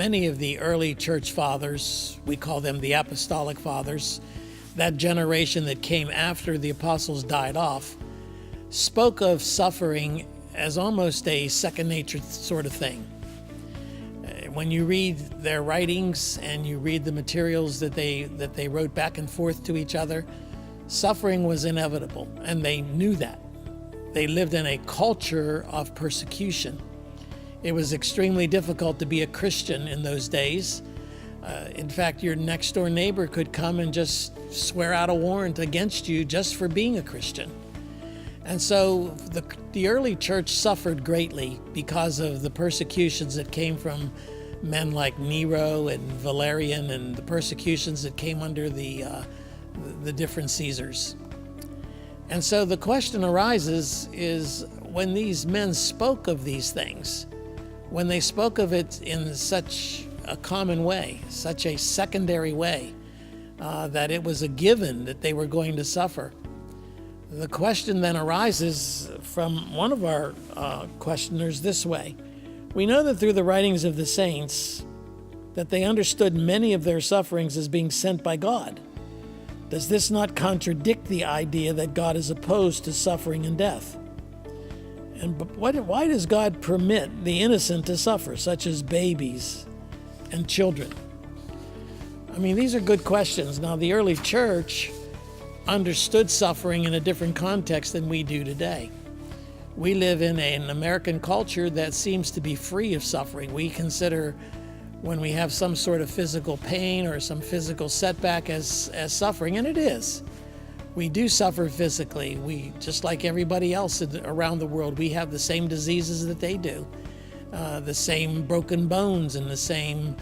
Many of the early church fathers, we call them the apostolic fathers, that generation that came after the apostles died off, spoke of suffering as almost a second nature sort of thing. When you read their writings and you read the materials that they wrote back and forth to each other, suffering was inevitable, and they knew that. They lived in a culture of persecution. It was extremely difficult to be a Christian in those days. In fact, your next door neighbor could come and just swear out a warrant against you just for being a Christian. And so the early church suffered greatly because of the persecutions that came from men like Nero and Valerian, and the persecutions that came under the different Caesars. And so the question arises is, when these men spoke of these things, when they spoke of it in such a common way, such a secondary way, that it was a given that they were going to suffer, the question then arises from one of our questioners this way. We know that through the writings of the saints that they understood many of their sufferings as being sent by God. Does this not contradict the idea that God is opposed to suffering and death? And why does God permit the innocent to suffer, such as babies and children? I mean, these are good questions. Now, the early church understood suffering in a different context than we do today. We live in an American culture that seems to be free of suffering. We consider when we have some sort of physical pain or some physical setback as suffering, and it is. We do suffer physically. We, just like everybody else around the world, we have the same diseases that they do, the same broken bones and the same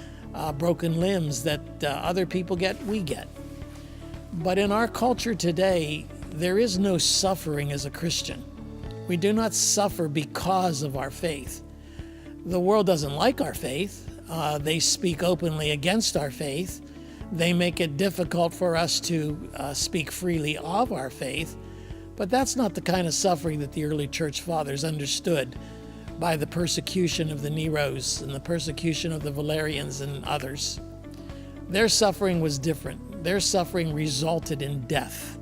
broken limbs that other people get, we get. But in our culture today, there is no suffering as a Christian. We do not suffer because of our faith. The world doesn't like our faith. They speak openly against our faith. They make it difficult for us to speak freely of our faith. But that's not the kind of suffering that the early church fathers understood by the persecution of the Neros and the persecution of the Valerians and others. Their suffering was different. Their suffering resulted in death.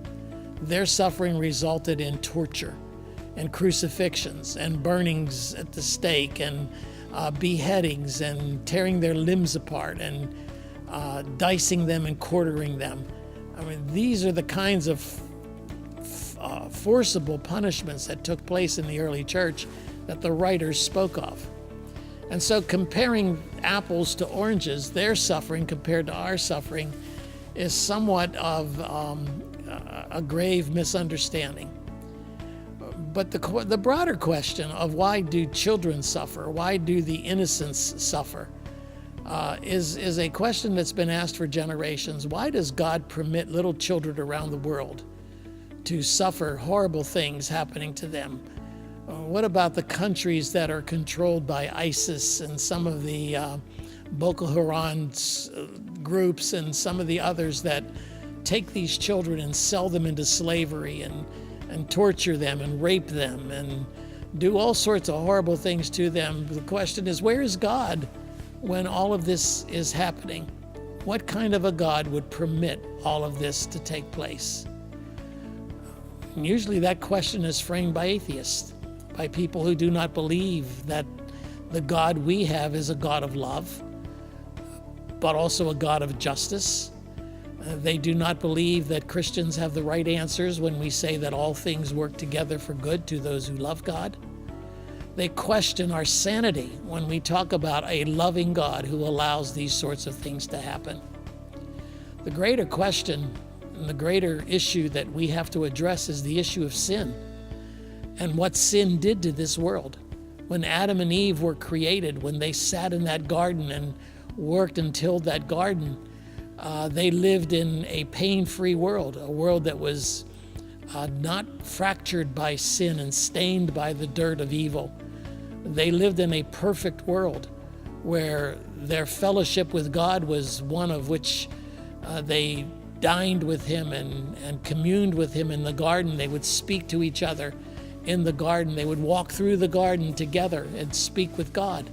Their suffering resulted in torture and crucifixions and burnings at the stake and beheadings and tearing their limbs apart and dicing them and quartering them. I mean, these are the kinds of forcible punishments that took place in the early church that the writers spoke of. And so comparing apples to oranges, their suffering compared to our suffering is somewhat of a grave misunderstanding. But the broader question of why do children suffer, why do the innocents suffer, is a question that's been asked for generations. Why does God permit little children around the world to suffer horrible things happening to them? What about the countries that are controlled by ISIS and some of the Boko Haram groups and some of the others that take these children and sell them into slavery and torture them and rape them and do all sorts of horrible things to them? The question is, where is God when all of this is happening? What kind of a God would permit all of this to take place? And usually that question is framed by atheists, by people who do not believe that the God we have is a God of love, but also a God of justice. They do not believe that Christians have the right answers when we say that all things work together for good to those who love God. They question our sanity when we talk about a loving God who allows these sorts of things to happen. The greater question and the greater issue that we have to address is the issue of sin and what sin did to this world. When Adam and Eve were created, when they sat in that garden and worked and tilled that garden, they lived in a pain-free world, a world that was not fractured by sin and stained by the dirt of evil. They lived in a perfect world where their fellowship with God was one of which they dined with Him and communed with Him in the garden. They would speak to each other in the garden. They would walk through the garden together and speak with God.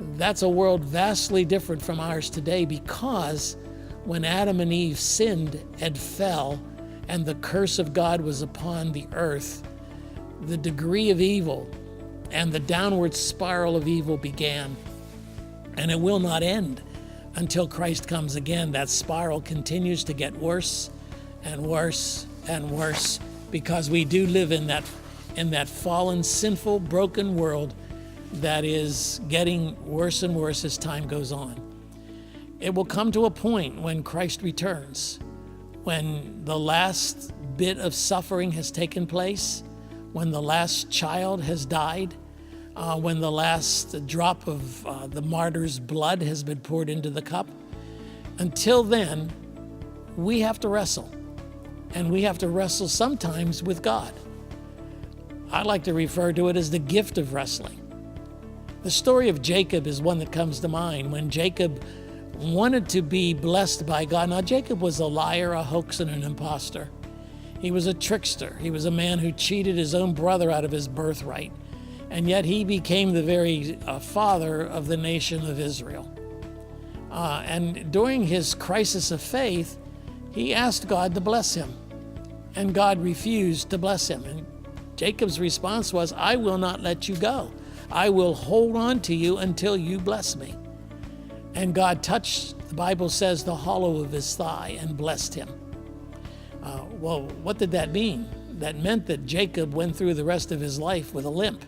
That's a world vastly different from ours today, because when Adam and Eve sinned and fell and the curse of God was upon the earth, the degree of evil and the downward spiral of evil began. And it will not end until Christ comes again. That spiral continues to get worse and worse and worse, because we do live in that fallen, sinful, broken world that is getting worse and worse as time goes on. It will come to a point when Christ returns, when the last bit of suffering has taken place, when the last child has died, when the last drop of the martyr's blood has been poured into the cup. Until then, we have to wrestle. And we have to wrestle sometimes with God. I like to refer to it as the gift of wrestling. The story of Jacob is one that comes to mind. When Jacob wanted to be blessed by God. Now, Jacob was a liar, a hoax, and an imposter. He was a trickster. He was a man who cheated his own brother out of his birthright. And yet he became the very father of the nation of Israel. And during his crisis of faith, he asked God to bless him. And God refused to bless him. And Jacob's response was, I will not let you go. I will hold on to you until you bless me. And God touched, the Bible says, the hollow of his thigh and blessed him. Well, what did that mean? That meant that Jacob went through the rest of his life with a limp,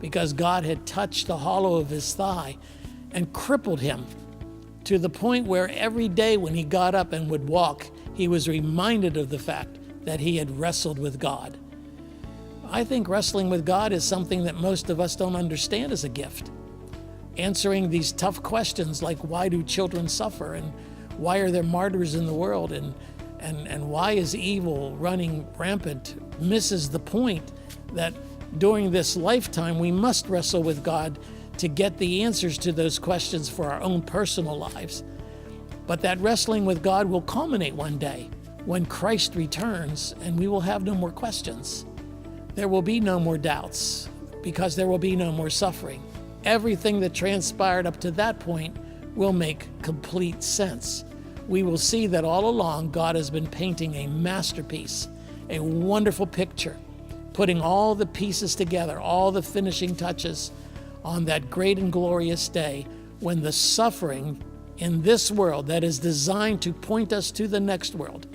because God had touched the hollow of his thigh and crippled him to the point where every day when he got up and would walk, he was reminded of the fact that he had wrestled with God. I think wrestling with God is something that most of us don't understand as a gift. Answering these tough questions like, why do children suffer, and why are there martyrs in the world, and why is evil running rampant, misses the point that during this lifetime we must wrestle with God to get the answers to those questions for our own personal lives. But that wrestling with God will culminate one day when Christ returns, and we will have no more questions. There will be no more doubts, because there will be no more suffering. Everything that transpired up to that point will make complete sense. We will see that all along God has been painting a masterpiece, a wonderful picture, putting all the pieces together, all the finishing touches on that great and glorious day when the suffering in this world that is designed to point us to the next world,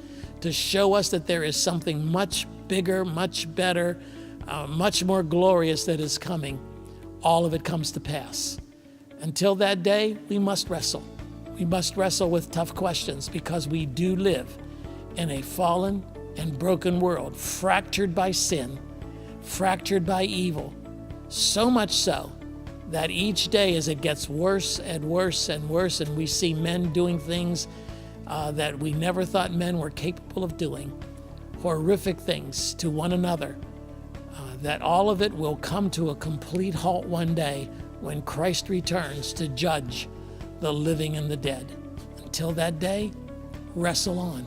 to show us that there is something much bigger, much better, much more glorious that is coming, all of it comes to pass. Until that day, we must wrestle. We must wrestle with tough questions, because we do live in a fallen and broken world, fractured by sin, fractured by evil, so much so that each day as it gets worse and worse and worse, and we see men doing things that we never thought men were capable of doing, horrific things to one another, that all of it will come to a complete halt one day when Christ returns to judge the living and the dead. Until that day, wrestle on.